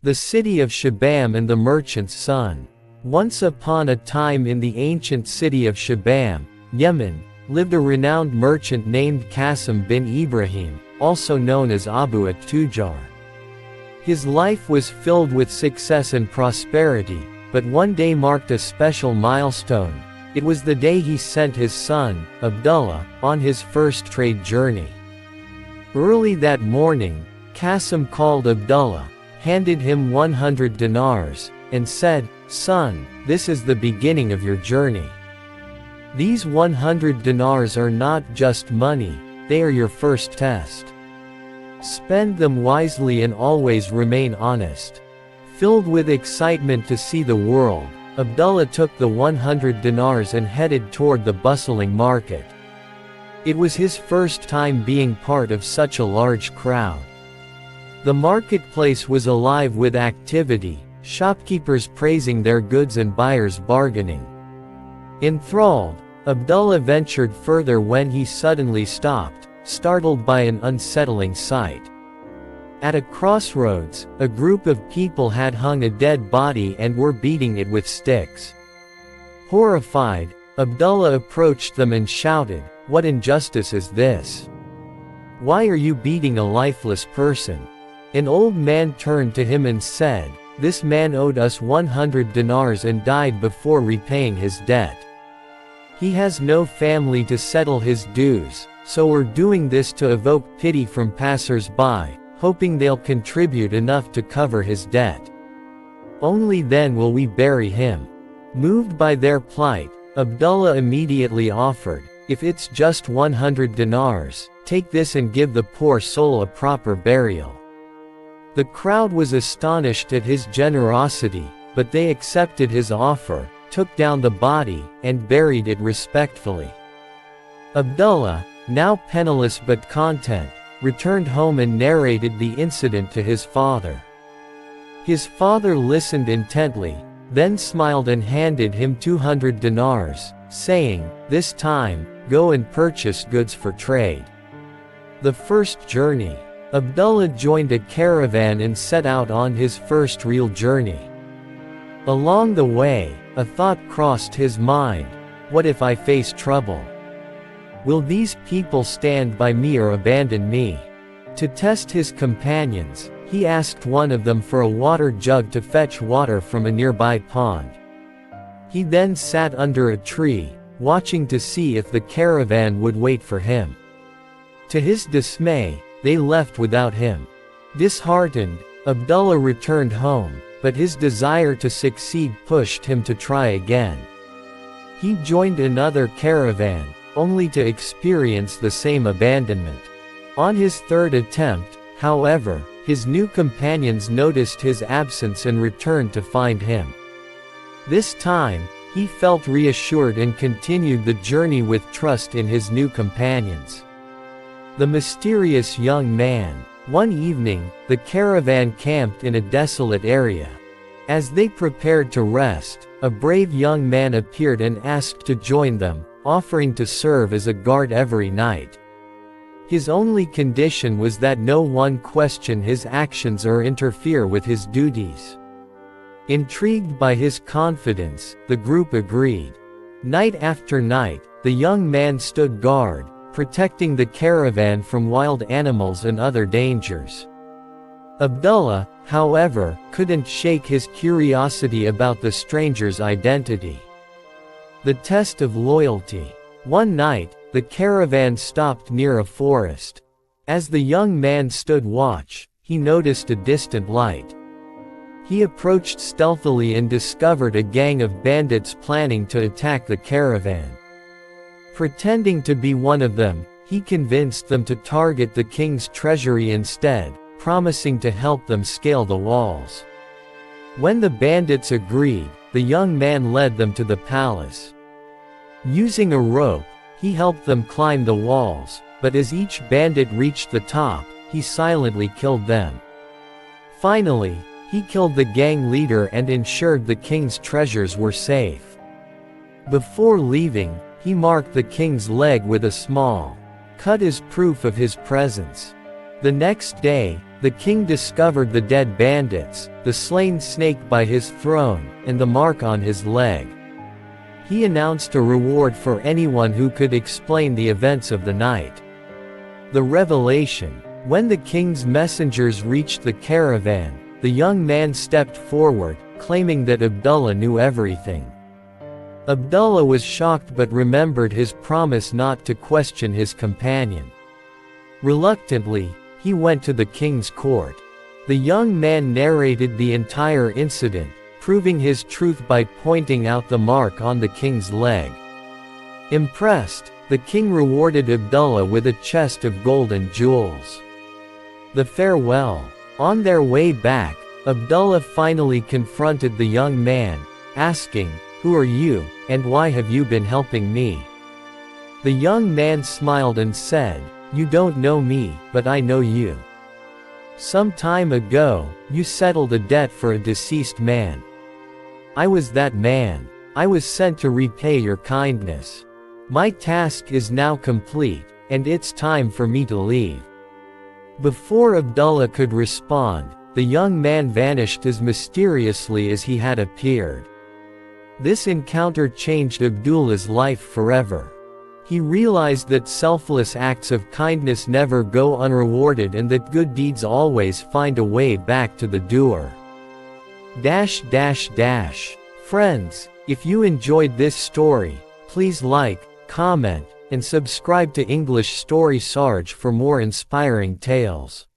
The city of Shibam and the merchant's son. Once upon a time in the ancient city of Shibam, Yemen, lived a renowned merchant named Qasim bin Ibrahim, also known as Abu at-Tujar. His life was filled with success and prosperity, but one day marked a special milestone. It was the day he sent his son, Abdullah, on his first trade journey. Early that morning, Qasim called Abdullah, handed him 100 dinars, and said, "Son, this is the beginning of your journey. These 100 dinars are not just money, they are your first test. Spend them wisely and always remain honest." Filled with excitement to see the world, Abdullah took the 100 dinars and headed toward the bustling market. It was his first time being part of such a large crowd. The marketplace was alive with activity, shopkeepers praising their goods and buyers bargaining. Enthralled, Abdullah ventured further when he suddenly stopped, startled by an unsettling sight. At a crossroads, a group of people had hung a dead body and were beating it with sticks. Horrified, Abdullah approached them and shouted, "What injustice is this? Why are you beating a lifeless person?" An old man turned to him and said, "This man owed us 100 dinars and died before repaying his debt. He has no family to settle his dues, so we're doing this to evoke pity from passers-by, hoping they'll contribute enough to cover his debt. Only then will we bury him." Moved by their plight, Abdullah immediately offered, "If it's just 100 dinars, take this and give the poor soul a proper burial." The crowd was astonished at his generosity, but they accepted his offer, took down the body, and buried it respectfully. Abdullah, now penniless but content, returned home and narrated the incident to his father. His father listened intently, then smiled and handed him 200 dinars, saying, "This time, go and purchase goods for trade." The first journey. Abdullah joined a caravan and set out on his first real journey. Along the way, a thought crossed his mind: what if I face trouble? Will these people stand by me or abandon me? To test his companions, he asked one of them for a water jug to fetch water from a nearby pond. He then sat under a tree, watching to see if the caravan would wait for him. To his dismay, they left without him. Disheartened, Abdullah returned home, but his desire to succeed pushed him to try again. He joined another caravan, only to experience the same abandonment. On his third attempt, however, his new companions noticed his absence and returned to find him. This time, he felt reassured and continued the journey with trust in his new companions. The mysterious young man. One evening, the caravan camped in a desolate area. As they prepared to rest, a brave young man appeared and asked to join them, offering to serve as a guard every night. His only condition was that no one question his actions or interfere with his duties. Intrigued by his confidence, the group agreed. Night after night, the young man stood guard, protecting the caravan from wild animals and other dangers. Abdullah, however, couldn't shake his curiosity about the stranger's identity. The test of loyalty. One night, the caravan stopped near a forest. As the young man stood watch, he noticed a distant light. He approached stealthily and discovered a gang of bandits planning to attack the caravan. Pretending to be one of them, he convinced them to target the king's treasury instead, promising to help them scale the walls. When the bandits agreed, the young man led them to the palace. Using a rope, he helped them climb the walls, but as each bandit reached the top, he silently killed them. Finally, he killed the gang leader and ensured the king's treasures were safe. Before leaving, he marked the king's leg with a small cut as proof of his presence. The next day, the king discovered the dead bandits, the slain snake by his throne, and the mark on his leg. He announced a reward for anyone who could explain the events of the night. The revelation. When the king's messengers reached the caravan, the young man stepped forward, claiming that Abdullah knew everything. Abdullah was shocked but remembered his promise not to question his companion. Reluctantly, he went to the king's court. The young man narrated the entire incident, proving his truth by pointing out the mark on the king's leg. Impressed, the king rewarded Abdullah with a chest of gold and jewels. The farewell. On their way back, Abdullah finally confronted the young man, asking, "Who are you, and why have you been helping me?" The young man smiled and said, "You don't know me, but I know you. Some time ago, you settled a debt for a deceased man. I was that man. I was sent to repay your kindness. My task is now complete, and it's time for me to leave." Before Abdullah could respond, the young man vanished as mysteriously as he had appeared. This encounter changed Abdullah's life forever. He realized that selfless acts of kindness never go unrewarded and that good deeds always find a way back to the doer. Friends, if you enjoyed this story, please like, comment, and subscribe to English Story Sarge for more inspiring tales.